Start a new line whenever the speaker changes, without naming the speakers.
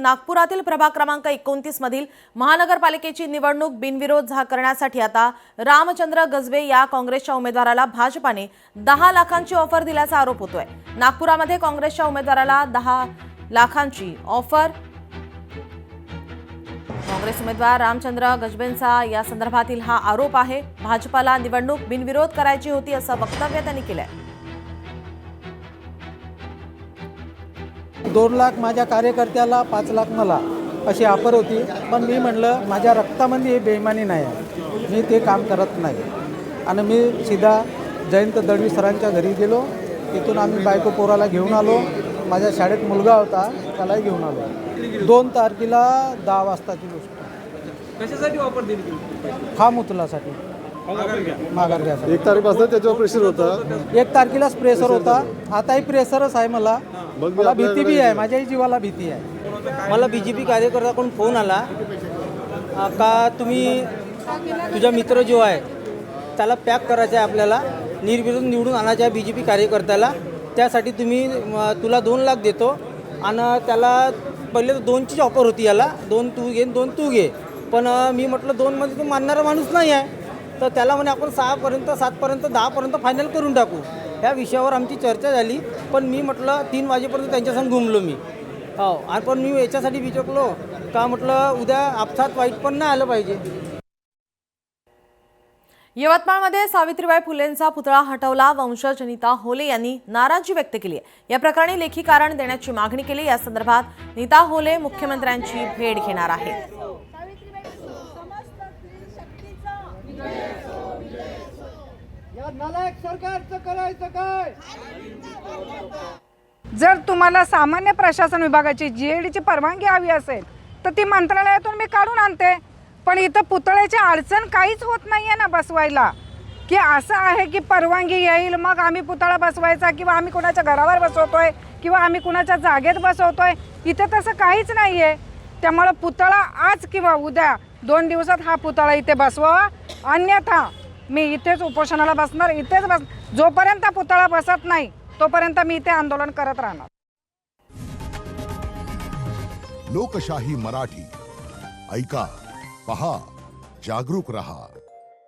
नागपुरातील प्रभाग क्रमांक 29 मधील महानगरपालिकेची निवडणूक बिनविरोध करण्यासाठी आता रामचंद्र गजबे या काँग्रेसच्या उमेदवाराला भाजपाने 10 लाखांची ऑफर दिल्याचा आरोप होतोय। नागपुरामध्ये काँग्रेसच्या उमेदवाराला 10 लाखांची ऑफर काँग्रेस उमेदवार रामचंद्र गजबेंचा या संदर्भातील हा आरोप आहे। भाजपाला निवडणूक बिनविरोध करायची होती असं वक्तव्य त्यांनी केलंय।
2 लाख माझ्या कार्यकर्त्याला, 5 लाख मला अशी ऑफर होती, पण मी म्हणलं माझ्या रक्तामध्ये बेईमानी नाही आहे, मी ते काम करत नाही। आणि मी सीधा जयंत दळवी सरांच्या घरी गेलो। तिथून आम्ही बायको पोराला घेऊन आलो। माझ्या शाळेत मुलगा होता, त्यालाही घेऊन आलो। 2 तारखेला 10 वाजताची गोष्ट।
कशासाठी ऑफर दिली?
फार्म उचलासाठी, माघार घ्यायसाठी।
1 तारखेपासून त्याच्यावर प्रेशर होता।
1 तारखेलाच प्रेशर होता, आताही प्रेशरच आहे। मला भीती बी आहे, माझ्याही जीवाला भीती आहे।
मला बीजेपी कार्यकर्त्याकडून फोन आला का तुम्ही तुझा मित्र जो आहे त्याला पॅक करायचा आहे, आपल्याला निर्विरोध निवडून आणायचं आहे बीजेपी कार्यकर्त्याला, त्यासाठी तुला 2 लाख देतो। आणि त्याला पहिले तर 2ची ऑफर होती, याला 2 तू घे 2 तू घे, पण मी म्हटलं 2मध्ये तू मानणारा माणूस नाही आहे, तर त्याला म्हणे आपण 6पर्यंत 7पर्यंत 10पर्यंत फायनल करून टाकू। ह्या विषयावर आमची चर्चा झाली, पण मी म्हटलं 3 वाजेपर्यंत त्यांच्यासंग घुमलो मी। हो, आणि पण मी याच्यासाठी विचारलो का म्हटलं उद्या अपघात वाईट पण नाही आलं पाहिजे।
यवतमाळमध्ये सावित्रीबाई फुलेंचा पुतळा हटवला, वंशज नीता होले यांनी नाराजी व्यक्त केली आहे। या प्रकरणी लेखी कारण देण्याची मागणी केली। या संदर्भात नीता होले मुख्यमंत्र्यांची भेट घेणार आहेत।
जर तुम्हाला सामान्य प्रशासन विभागाची जीएडीची परवानगी हवी असेल तर ती मंत्रालयातून मी काढून आणते, पण इथं पुतळ्याची अडचण काहीच होत नाहीये ना बसवायला, की असं आहे की परवानगी येईल मग आम्ही पुतळा बसवायचा, किंवा आम्ही कोणाच्या घरावर बसवतोय किंवा आम्ही कोणाच्या जागेत बसवतोय। इथं तसं काहीच नाहीये। त्यामुळे पुतळा आज किंवा उद्या 2 दिवसात हा पुतळा इथे बसवावा, अन्यथा मी इथेच उपोषणाला बसणार, इथेच जोपर्यंत पुतळा बसत नाही तोपर्यंत मी इथे आंदोलन करत राहणार।
लोकशाही मराठी ऐका, पहा, जागरूक रहा।